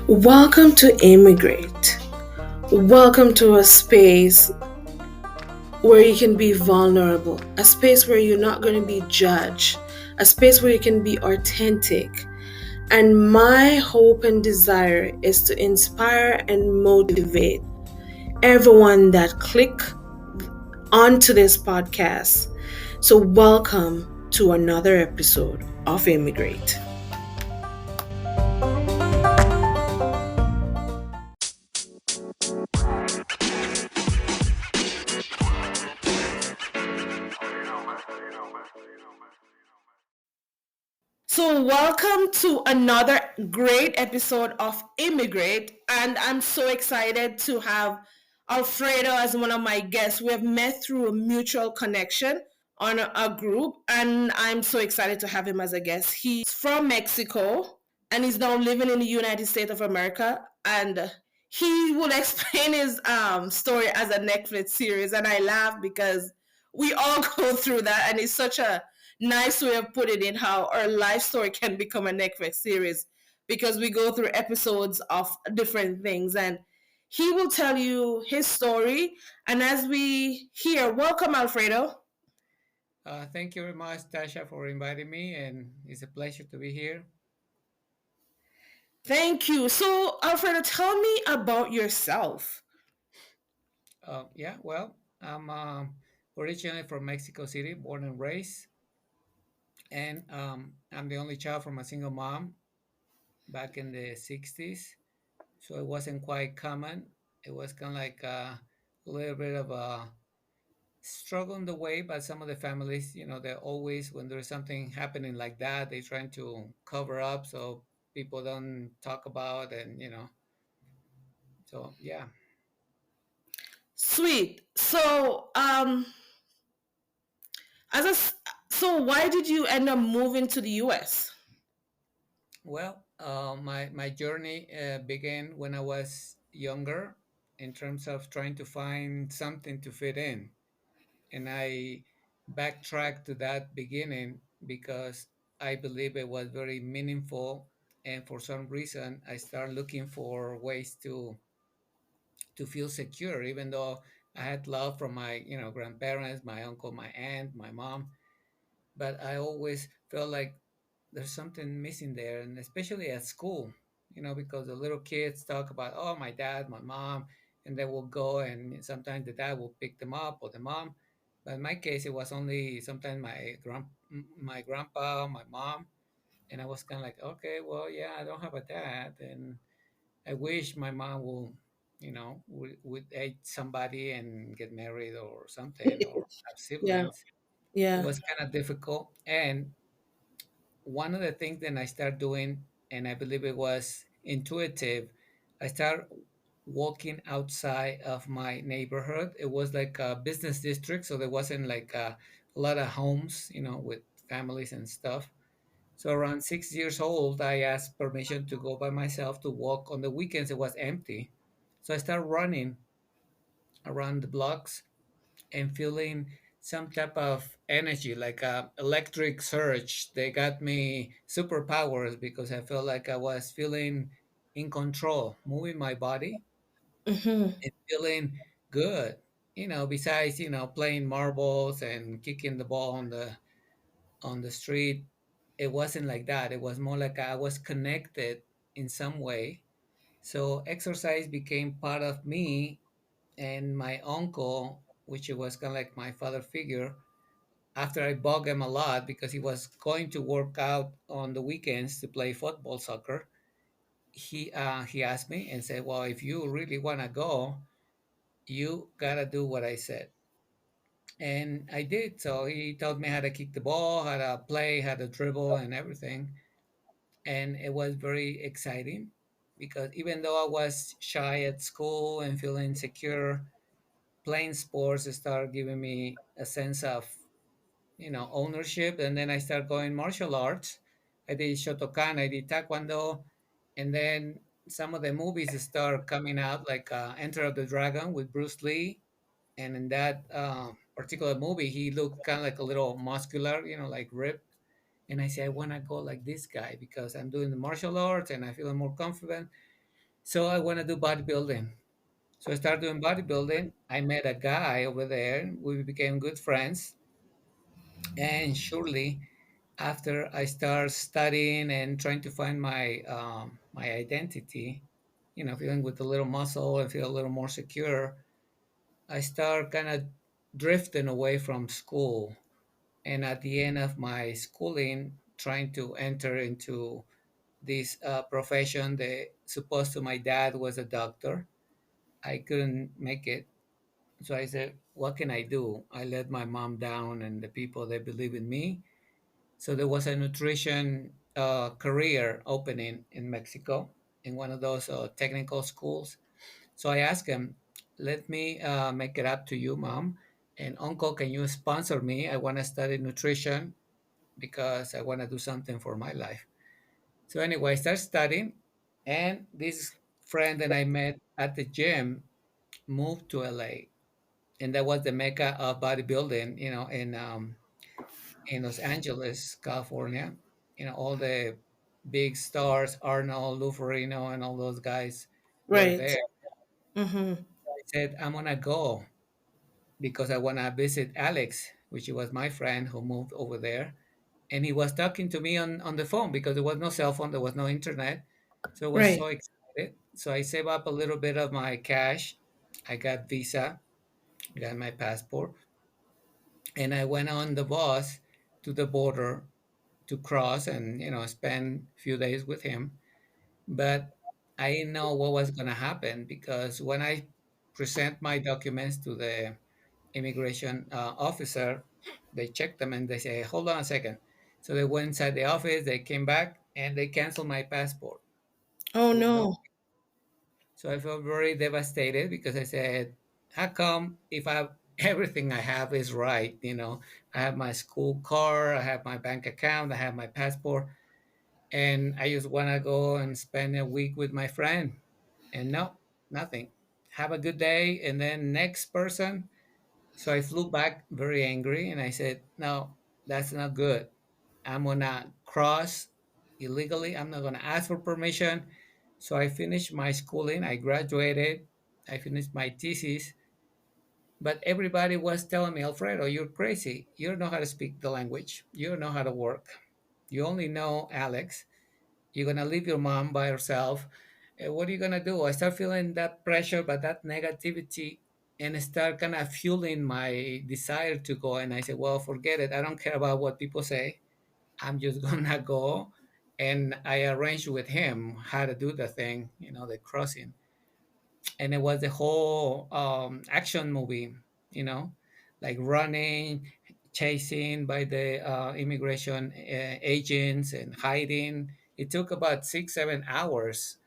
Welcome to Immigrate. Welcome to a space where you can be vulnerable, a space where you're not going to be judged, a space where you can be authentic. And my hope and desire is to inspire and motivate everyone that click onto this podcast. So, welcome to another episode of Immigrate. So, welcome to another great episode of Immigrate. And I'm so excited to have Alfredo as one of my guests. We have met through a mutual connection on a group, and I'm so excited to have him as a guest. He's from Mexico and he's now living in the United States of America. And he will explain his story as a Netflix series. And I laugh because we all go through that, and it's such a nice way of putting it how our life story can become a Netflix series because we go through episodes of different things, and he will tell you his story. And as we hear, welcome, Alfredo. Thank you very much, Tasha, for inviting me, and it's a pleasure to be here. Thank you. So, Alfredo, tell me about yourself. I'm originally from Mexico City, born and raised, and I'm the only child from a single mom back in the 60s. So it wasn't quite common. It was kind of like a little bit of a struggle in the way, but some of the families, they're always, when there's something happening like that, they're trying to cover up so people don't talk about, so yeah. Sweet. So, as a so why did you end up moving to the U.S.? My journey began when I was younger, in terms of trying to find something to fit in, and I backtracked to that beginning because I believe it was very meaningful, and for some reason, I started looking for ways to feel secure, even though I had love from my grandparents, my uncle, my aunt, my mom, but I always felt like there's something missing there, and especially at school, because the little kids talk about, oh, my dad, my mom, and they will go, and sometimes the dad will pick them up or the mom. But in my case, it was only sometimes my grandpa, my mom, and I was kind of like, okay, well, yeah, I don't have a dad, and I wish my mom will, would date somebody and get married or something, or have Yeah, siblings. It yeah. was kind of difficult, and one of the things that I started doing, and I believe it was intuitive, I started walking outside of my neighborhood. It was like a business district, so there wasn't like a lot of homes, with families and stuff. So around 6 years old, I asked permission to go by myself to walk on the weekends. It was empty. So I started running around the blocks and feeling some type of energy, like a electric surge. They got me superpowers because I felt like I was feeling in control, moving my body Mm-hmm. and feeling good. Besides playing marbles and kicking the ball on the street, it wasn't like that. It was more like I was connected in some way. So exercise became part of me, and my uncle, which was kind of like my father figure, after I bugged him a lot because he was going to work out on the weekends to play football, soccer, he asked me and said, "Well, if you really want to go, you gotta do what I said." And I did. So he taught me how to kick the ball, how to play, how to dribble, and everything. And it was very exciting because even though I was shy at school and feeling insecure, playing sports started giving me a sense of ownership. And then I started going martial arts. I did Shotokan, I did Taekwondo, and then some of the movies start coming out, like Enter of the Dragon with Bruce Lee. And in that particular movie, he looked kind of like a little muscular, like ripped. And I said, I want to go like this guy because I'm doing the martial arts and I feel more confident. So I want to do bodybuilding. So I started doing bodybuilding. I met a guy over there. We became good friends. And surely after I start studying and trying to find my identity, feeling with a little muscle and feel a little more secure, I start kind of drifting away from school. And at the end of my schooling, trying to enter into this profession that supposed to my dad was a doctor. I couldn't make it. So I said, what can I do? I let my mom down and the people that believe in me. So there was a nutrition career opening in Mexico in one of those technical schools. So I asked him, let me make it up to you, mom. And uncle, can you sponsor me? I want to study nutrition because I want to do something for my life. So anyway, I started studying, and this friend that I met at the gym moved to LA, and that was the mecca of bodybuilding, in Los Angeles, California. All the big stars, Arnold, Luferino, and all those guys were Right. there. Mm-hmm. I said, I'm gonna go because I wanna visit Alex, which was my friend who moved over there. And he was talking to me on the phone because there was no cell phone, there was no internet. So I was Right. so excited. So I saved up a little bit of my cash. I got visa, got my passport, and I went on the bus to the border to cross and spend a few days with him. But I didn't know what was going to happen because when I present my documents to the immigration officer, they check them and they say, "Hold on a second." So they went inside the office, they came back, and they canceled my passport Oh with no. no. So I felt very devastated because I said, "How come if I everything I have is right? I have my school car, I have my bank account, I have my passport, and I just want to go and spend a week with my friend. And no, nothing. Have a good day. And then next person." So I flew back very angry and I said, no, that's not good. I'm going to cross illegally. I'm not going to ask for permission. So I finished my schooling. I graduated. I finished my thesis. But everybody was telling me, Alfredo, you're crazy. You don't know how to speak the language. You don't know how to work. You only know Alex. You're gonna leave your mom by herself. What are you gonna do? I start feeling that pressure, but that negativity, and start kind of fueling my desire to go. And I said, well, forget it. I don't care about what people say. I'm just gonna go. And I arranged with him how to do the thing, the crossing. And it was the whole action movie, you know, like running, chasing by the immigration agents and hiding. It took about 6 7 hours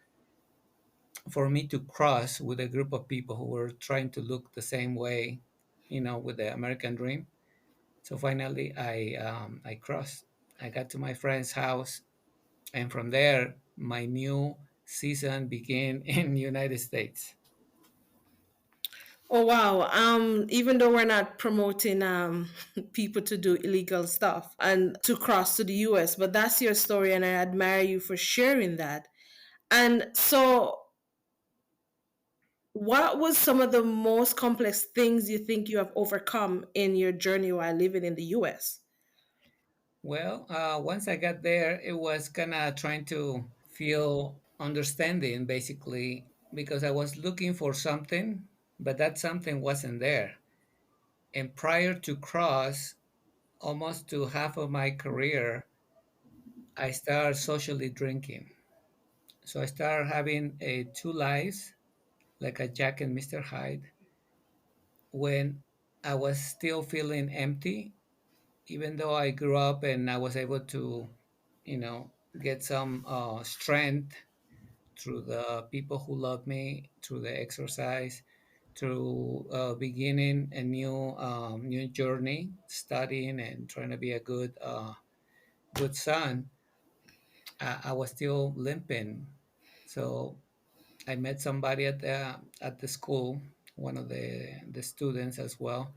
for me to cross with a group of people who were trying to look the same way, with the American dream. So finally I crossed. I got to my friend's house, and from there my new season began in the United States. Oh wow. Even though we're not promoting people to do illegal stuff and to cross to the US, but that's your story and I admire you for sharing that. And so what was some of the most complex things you think you have overcome in your journey while living in the US? Well, once I got there, it was kind of trying to feel understanding, basically, because I was looking for something, but that something wasn't there. And prior to cross, almost to half of my career, I started socially drinking. So I started having two lives, like a Jack and Mr. Hyde, when I was still feeling empty, even though I grew up and I was able to, get some strength through the people who love me, through the exercise, through beginning a new journey, studying and trying to be a good son. I was still limping, so I met somebody at the school, one of the students as well,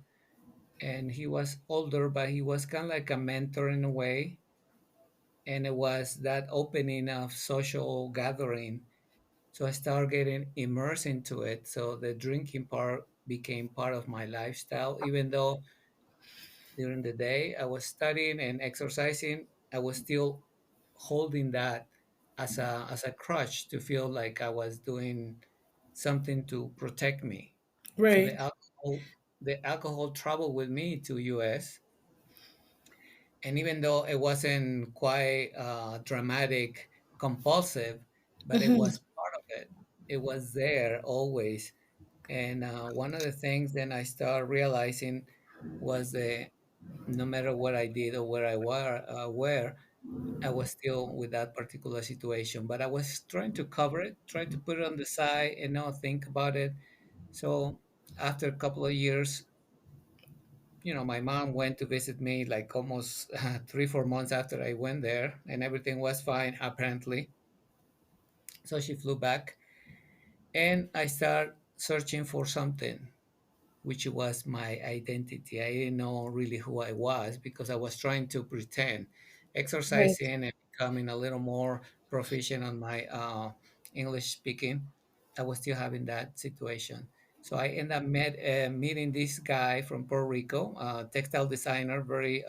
and he was older, but he was kind of like a mentor in a way. And it was that opening of social gathering So I started getting immersed into it. So the drinking part became part of my lifestyle, even though during the day I was studying and exercising, I was still holding that as a crutch to feel like I was doing something to protect me. So Right. the alcohol traveled with me to US, and even though it wasn't quite dramatic, compulsive, but it Hmm. was part of it. It was there always. And one of the things then I started realizing was that no matter what I did or where I was still with that particular situation. But I was trying to cover it, trying to put it on the side and not think about it. So after a couple of years, my mom went to visit me like almost 3, 4 months after I went there, and everything was fine apparently. So she flew back, and I started searching for something, which was my identity. I didn't know really who I was because I was trying to pretend, Right. exercising and becoming a little more proficient on my English speaking. I was still having that situation. So I ended up meeting this guy from Puerto Rico, textile designer, very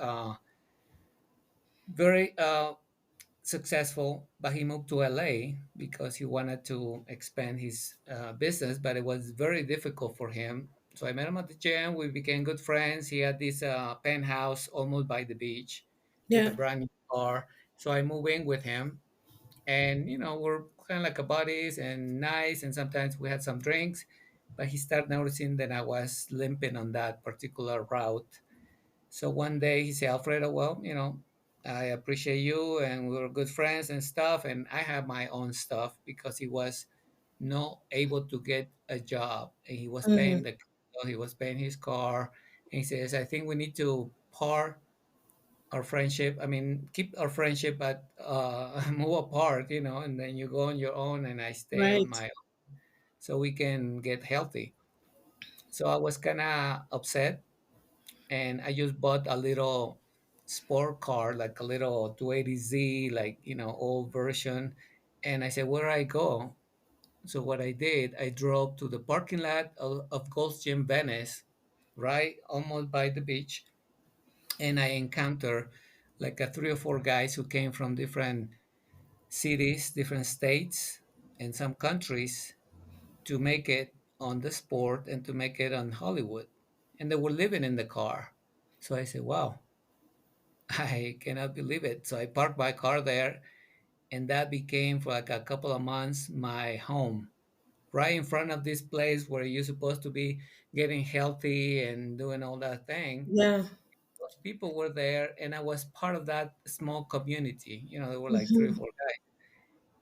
successful, but he moved to LA because he wanted to expand his business, but it was very difficult for him. So I met him at the gym. We became good friends. He had this penthouse almost by the beach with a Yeah. brand new car. So I moved in with him, and we're kind of like a buddies and nice. And sometimes we had some drinks, but he started noticing that I was limping on that particular route. So one day he said, Alfredo, well, I appreciate you and we were good friends and stuff. And I have my own stuff because he was not able to get a job and he was paying Hmm. he was paying his car. And he says, I think we need to part our friendship. I mean, keep our friendship, but move apart, and then you go on your own and I stay on Right. my own so we can get healthy. So I was kind of upset and I just bought a little sport car, like a little 280Z, like old version. And I said, where do I go? So what I did, I drove to the parking lot of Gold's Gym Venice, right, almost by the beach, and I encountered like a 3 or 4 guys who came from different cities, different states, and some countries to make it on the sport and to make it on Hollywood, and they were living in the car. So I said, wow, I cannot believe it. So I parked my car there, and that became for like a couple of months my home, right in front of this place where you're supposed to be getting healthy and doing all that thing. Yeah. Those people were there, and I was part of that small community. There were like three or Hmm. four guys,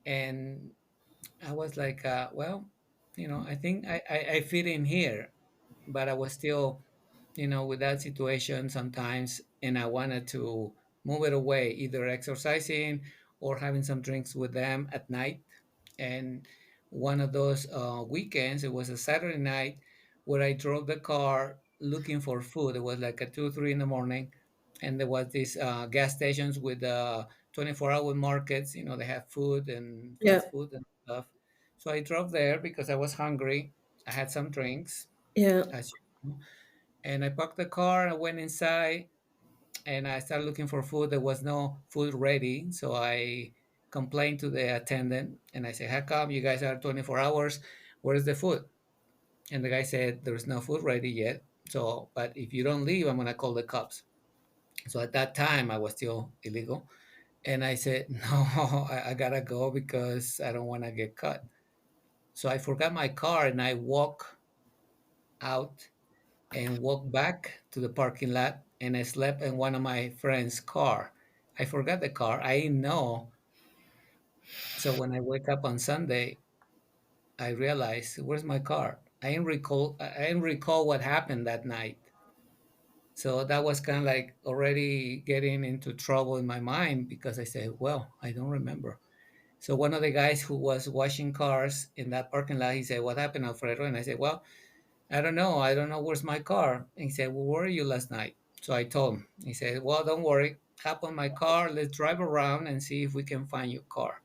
and I was like, well, I think I fit in here, but I was still with that situation sometimes, and I wanted to move it away, either exercising or having some drinks with them at night. And one of those weekends, it was a Saturday night where I drove the car looking for food. It was like at 2, 3 in the morning, and there was these gas stations with 24-hour markets. They have food and Yeah. fast food and stuff. So I drove there because I was hungry. I had some drinks, Yeah. as you know, and I parked the car. I went inside and I started looking for food. There was no food ready. So I complained to the attendant and I said, how come you guys are 24 hours? Where's the food? And the guy said, there's no food ready yet. So, but if you don't leave, I'm going to call the cops. So at that time, I was still illegal. And I said, no, I gotta go because I don't want to get caught. So I forgot my car and I walk out and walked back to the parking lot and I slept in one of my friend's car. I forgot the car. I didn't know. So when I wake up on Sunday, I realized, where's my car? I didn't recall what happened that night. So that was kind of like already getting into trouble in my mind because I said, well, I don't remember. So one of the guys who was washing cars in that parking lot, he said, what happened, Alfredo? And I said, well, I don't know. I don't know where's my car. And he said, well, where were you last night? So I told him. He said, well, don't worry. Hop on my car. Let's drive around and see if we can find your car.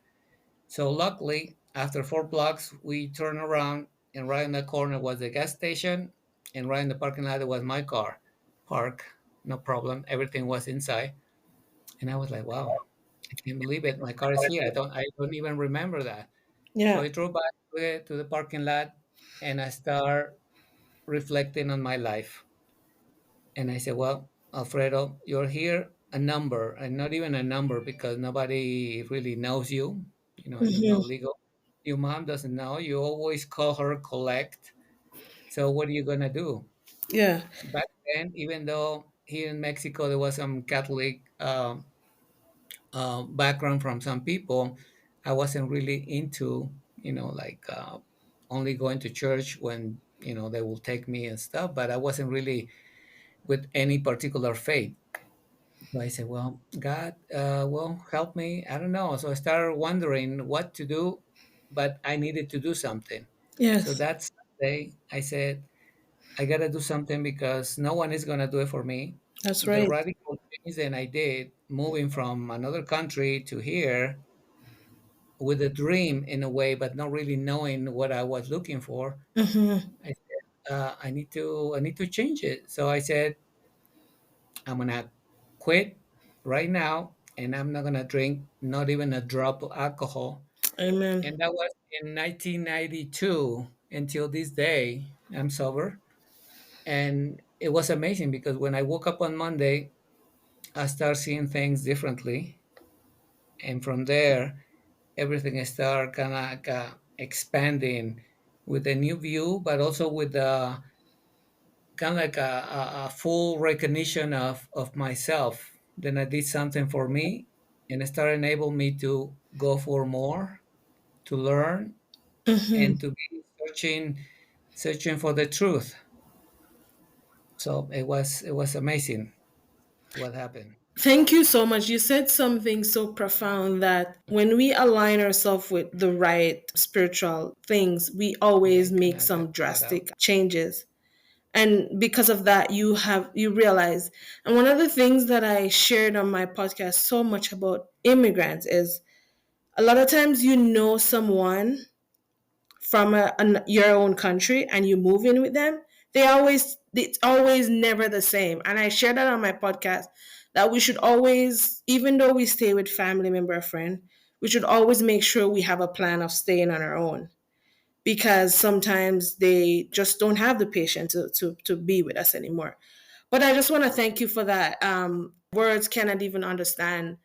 So luckily, After 4 blocks, we turned around, and right in the corner was the gas station, and right in the parking lot was my car. Park, no problem. Everything was inside, and I was like, "Wow, I can't believe it. My car is here. I don't even remember that." So Yeah. I drove back to the parking lot, and I start reflecting on my life. And I said, "Well, Alfredo, you're here a number, and not even a number because nobody really knows you. You know, it's not Hmm. legal. Your mom doesn't know. You always call her collect. So what are you gonna do?" Yeah. Back then, even though here in Mexico there was some Catholic background from some people, I wasn't really into, like only going to church when they will take me and stuff. But I wasn't really with any particular faith. So I said, well, God, help me. I don't know. So I started wondering what to do, but I needed to do something. So Yes. that Sunday, I said, I got to do something because no one is going to do it for me. That's The right. radical change that I did, moving from another country to here with a dream in a way, but not really knowing what I was looking for, Hmm. I said, I need to change it. So I said, I'm gonna quit right now, and I'm not gonna drink not even a drop of alcohol. Amen. And that was in 1992. Until this day, I'm sober, and it was amazing because when I woke up on Monday, I started seeing things differently, and from there, everything started kind of like, expanding with a new view, but also with kind of like a full recognition of myself. Then I did something for me, and it started enabling me to go for more, to learn, Hmm. and to be searching for the truth. So it was amazing what happened. Thank you so much. You said something so profound that when we align ourselves with the right spiritual things, we Yeah, always it kind make of got some cut out. drastic changes. And because of that, you realize. And one of the things that I shared on my podcast so much about immigrants is a lot of times you know someone from your own country and you move in with them, it's always never the same. And I share that on my podcast that we should always, even though we stay with family member or friend, we should always make sure we have a plan of staying on our own because sometimes they just don't have the patience to be with us anymore. But I just want to thank you for that. Words cannot even understand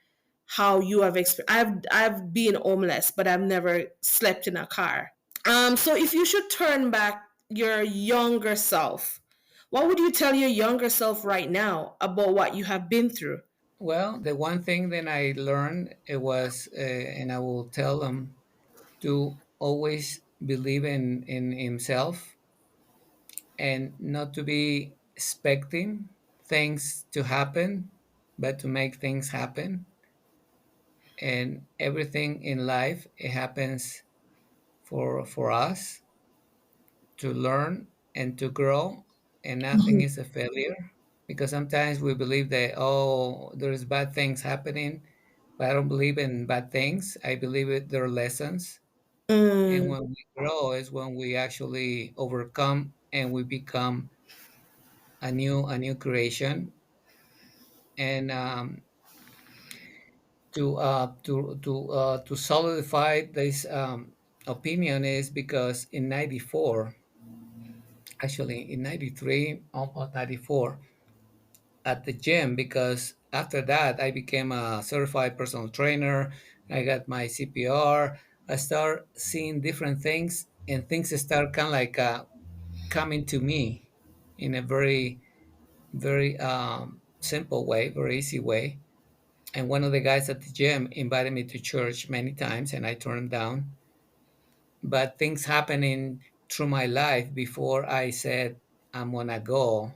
how you have experienced. I've been homeless, but I've never slept in a car. So if you should turn back your younger self, what would you tell your younger self right now about what you have been through? Well, the one thing that I learned it was, and I will tell them to always believe in himself and not to be expecting things to happen, but to make things happen. And everything in life it happens for us to learn and to grow, and nothing is a failure. Because sometimes we believe that, oh, there's bad things happening, but I don't believe in bad things. I believe it there are lessons, and Mm, when we grow is when we actually overcome and we become a new creation. And to solidify this opinion is because in 94, actually in 93, almost 94, at the gym, because after that I became a certified personal trainer. I got my CPR. I start seeing different things, and things start kind of like coming to me in a very, very simple way, very easy way. And one of the guys at the gym invited me to church many times, and I turned him down. But things happening through my life before I said I'm gonna go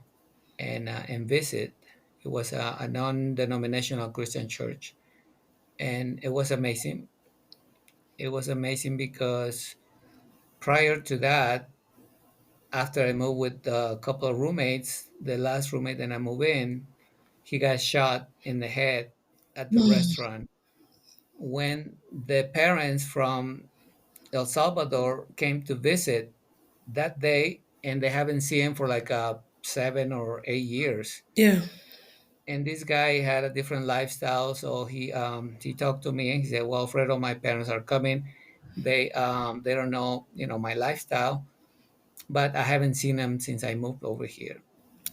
and visit. It was a non-denominational Christian church, and it was amazing. It was amazing because prior to that, after I moved with a couple of roommates, the last roommate that I moved in, he got shot in the head at the restaurant when the parents from El Salvador came to visit that day, and they haven't seen him for like 7 or 8 years. Yeah. And this guy had a different lifestyle, so he talked to me and he said, "Well, Fredo, my parents are coming. They don't know, my lifestyle, but I haven't seen them since I moved over here.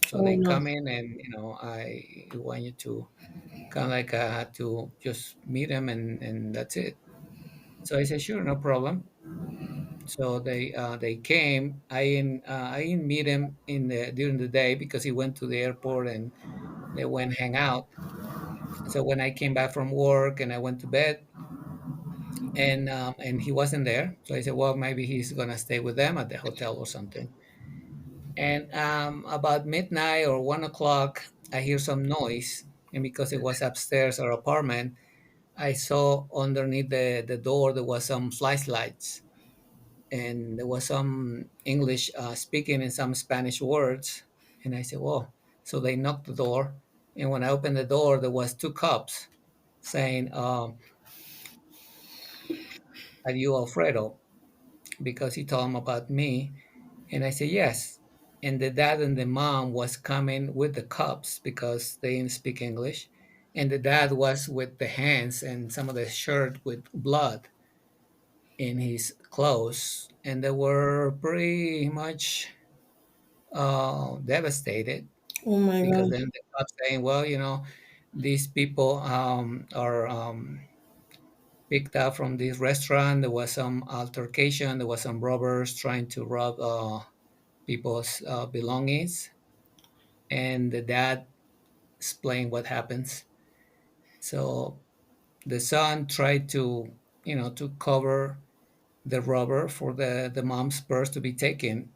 So Oh they no. come in, and I want you to kind of like to just meet them, and that's it." So I said, "Sure, no problem." So they came. I didn't meet him during the day because he went to the airport and they went hang out. So when I came back from work and I went to bed, and he wasn't there, so I said, "Well, maybe he's gonna stay with them at the hotel or something." And about midnight or 1 o'clock, I hear some noise, and because it was upstairs our apartment, I saw underneath the door there was some flashlights, and there was some English speaking and some Spanish words. And I said, "Whoa!" So they knocked the door, and when I opened the door, there was two cops saying, "Are you Alfredo?" Because he told them about me, and I said yes. And the dad and the mom was coming with the cops because they didn't speak English, and the dad was with the hands and some of the shirt with blood in his clothes, and they were pretty much devastated Oh my because god. then the cops saying, "Well, these people are picked up from this restaurant. There was some altercation. There was some robbers trying to rob people's belongings." And the dad explained what happens. So the son tried to cover the robber for the mom's purse to be taken,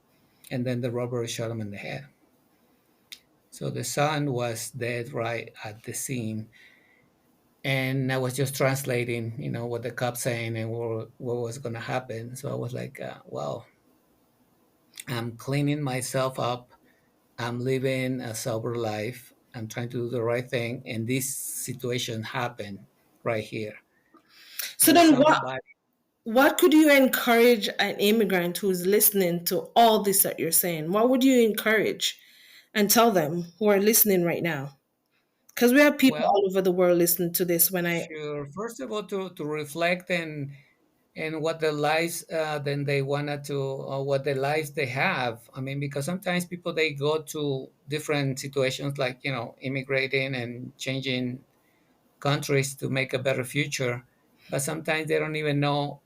and then the robber shot him in the head. So the son was dead right at the scene, and I was just translating, what the cop saying and what was going to happen. So I was like, "Well, I'm cleaning myself up. I'm living a sober life. I'm trying to do the right thing, and this situation happened right here. So There's then somebody." what could you encourage an immigrant who's listening to all this that you're saying? What would you encourage and tell them who are listening right now? Because we have people Well, all over the world listening to this when I sure. First of all, to reflect and what the lives then they wanted to what the lives they have. I mean, because sometimes people they go to different situations like immigrating and changing countries to make a better future, but sometimes they don't even know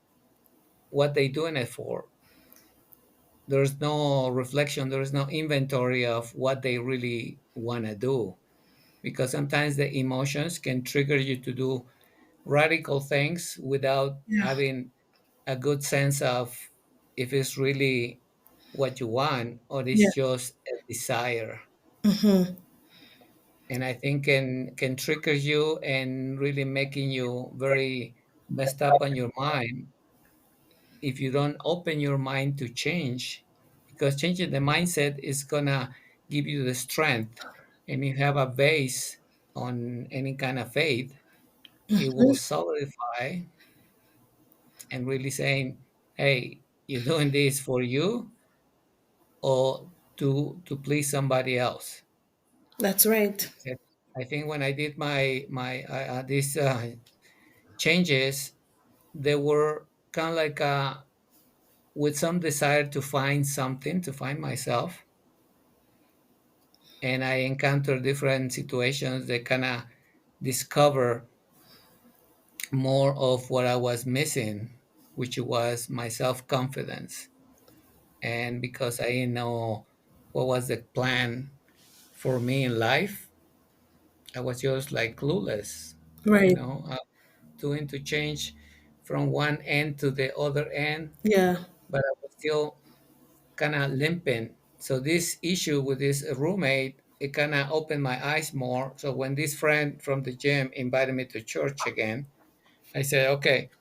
what they're doing it for. There's no reflection, there's no inventory of what they really want to do, because sometimes the emotions can trigger you to do radical things without Yeah. having a good sense of if it's really what you want or Yeah. it's just a desire. Hmm. And I think can trigger you and really making you very messed up on your mind if you don't open your mind to change, because changing the mindset is gonna give you the strength. And if you have a base on any kind of faith, it will solidify and really saying, "Hey, you're doing this for you or to please somebody else." That's right. And I think when I did my these changes, they were kind of like with some desire to find something, to find myself, and I encountered different situations that kind of discover more of what I was missing, which was my self confidence. And because I didn't know what was the plan for me in life, I was just like clueless, Right. doing to change from one end to the other end, Yeah. but I was still kind of limping. So this issue with this roommate, it kind of opened my eyes more. So when this friend from the gym invited me to church again, I said, "Okay,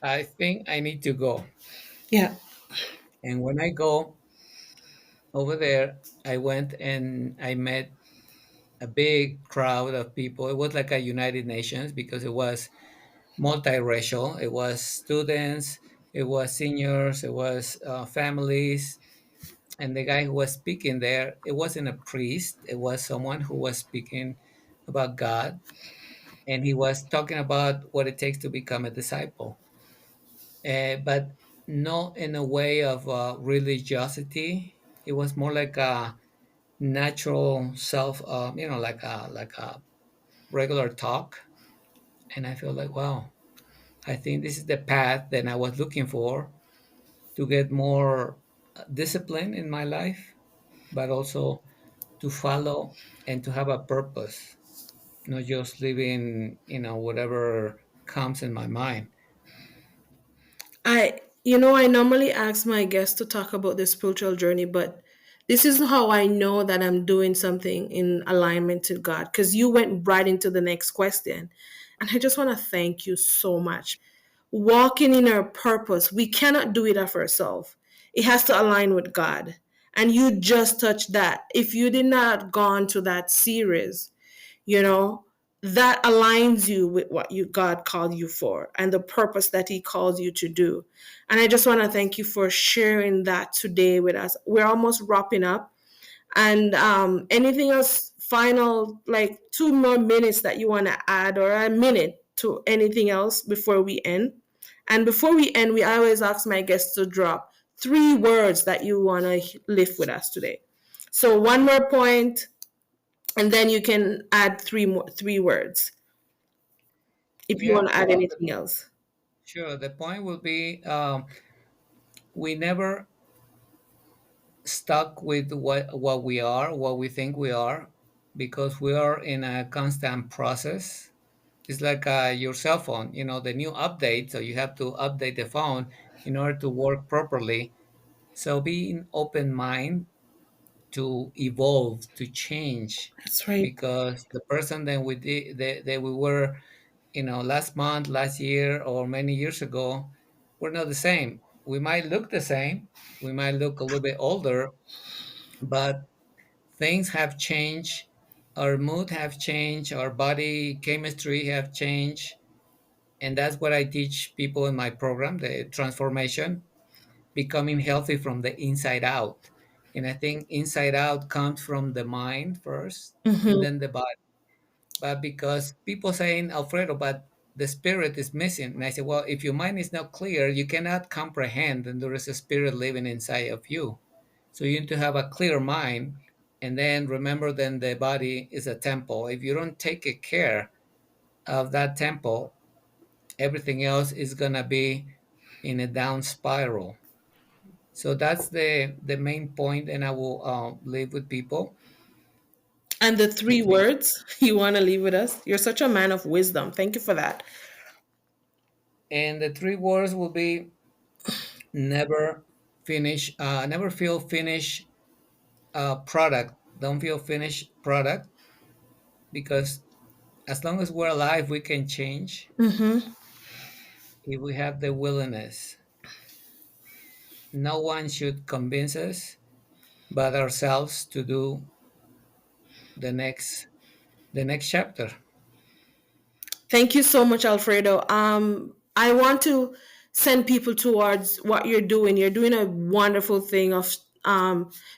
I think I need to go." Yeah. And when I go over there, I went and I met a big crowd of people. It was like a United Nations because it was multiracial. It was students, It was seniors, it was families, and the guy who was speaking there, it wasn't a priest, it was someone who was speaking about God, and he was talking about what it takes to become a disciple, but not in a way of religiosity. It was more like a natural self, like a regular talk. And I feel like, wow, I think this is the path that I was looking for to get more discipline in my life, but also to follow and to have a purpose, not just living, whatever comes in my mind. I normally ask my guests to talk about their spiritual journey, but this is how I know that I'm doing something in alignment to God, because you went right into the next question. And I just want to thank you so much. Walking in our purpose, we cannot do it of ourselves. It has to align with God. And you just touched that. If you did not have gone to that series, you know, that aligns you with what you God called you for and the purpose that He calls you to do. And I just want to thank you for sharing that today with us. We're almost wrapping up. And anything else, final, like 2 more minutes that you want to add, or a minute to anything else before we end? And before we end, we always ask my guests to drop 3 words that you want to live with us today. So one more point, and then you can add 3 words if you Yeah, want to add well, anything else. sure. The point will be we never stuck with what we are, what we think we are, because we are in a constant process. It's like your cell phone, the new update. So you have to update the phone in order to work properly. So being open mind to evolve, to change, That's right. because the person that that we were, last month, last year, or many years ago, we're not the same. We might look the same. We might look a little bit older, but things have changed. Our mood have changed. Our body chemistry have changed, and that's what I teach people in my program, the transformation, becoming healthy from the inside out. And I think inside out comes from the mind first and Hmm. then the body. But because people saying, Alfredo, but the spirit is missing. And I say, well, if your mind is not clear, you cannot comprehend and there is a spirit living inside of you. So you need to have a clear mind, and then remember then the body is a temple. If you don't take a care of that temple, everything else is gonna be in a down spiral. So that's the main point, and I will leave with people. And the three The three, words you want to leave with us? You're such a man of wisdom. Thank you for that. and the three words will be never finish, never feel finished product. Don't feel finished product, because as long as we're alive, we can change Hmm. if we have the willingness. No one should convince us but ourselves to do the next the next chapter. Thank you so much, Alfredo. I want to send people towards what you're doing. You're doing a wonderful thing.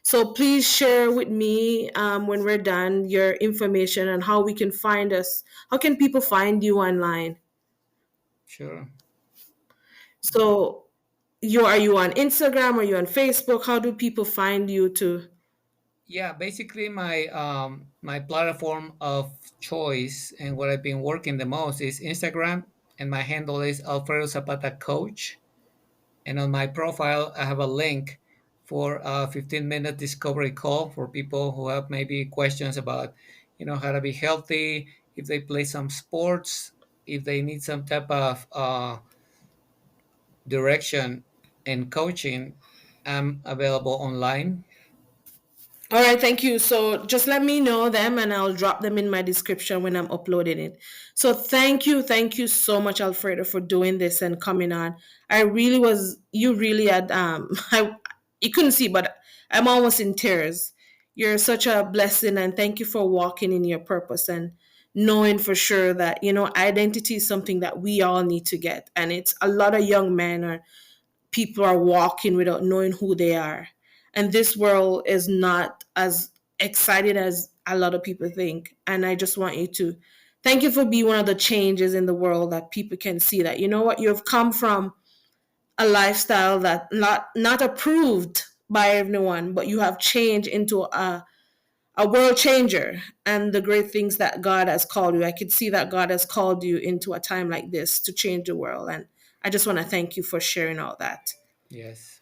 So please share with me when we're done your information and how we can find us. How can people find you online? Sure. So are you on Instagram? Are you on Facebook? How do people find you to? Yeah, basically my platform of choice and what I've been working the most is Instagram, and my handle is Alfredo Zapata Coach. And on my profile, I have a link for a 15-minute discovery call for people who have maybe questions about, how to be healthy, if they play some sports, if they need some type of direction and coaching. I'm available online. All right, thank you. So just let me know them and I'll drop them in my description when I'm uploading it. So thank you so much, Alfredo, for doing this and coming on. You really had, you couldn't see, but I'm almost in tears. You're such a blessing and thank you for walking in your purpose and knowing for sure that, identity is something that we all need to get. And it's a lot of young men are people are walking without knowing who they are. And this world is not as excited as a lot of people think. And I just want you to thank you for being one of the changes in the world that people can see that, you know what, you've come from a lifestyle that not approved by everyone, but you have changed into a world changer and the great things that God has called you. I could see that God has called you into a time like this to change the world. And I just want to thank you for sharing all that. Yes.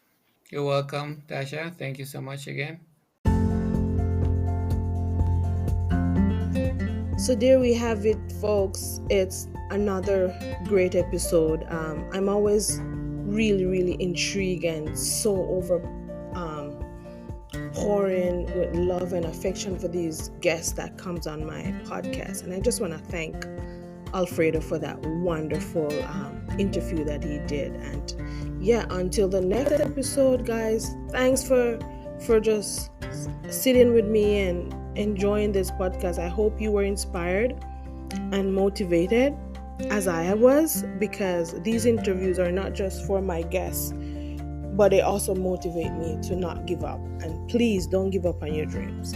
You're welcome, Tasha. Thank you so much again. So there we have it, folks. It's another great episode. I'm always really, really intrigued and so over pouring with love and affection for these guests that comes on my podcast. And I just want to thank Alfredo for that wonderful interview that he did. And yeah, until the next episode, guys, thanks for just sitting with me and enjoying this podcast. I hope you were inspired and motivated as I was, because these interviews are not just for my guests, but they also motivate me to not give up. And please don't give up on your dreams.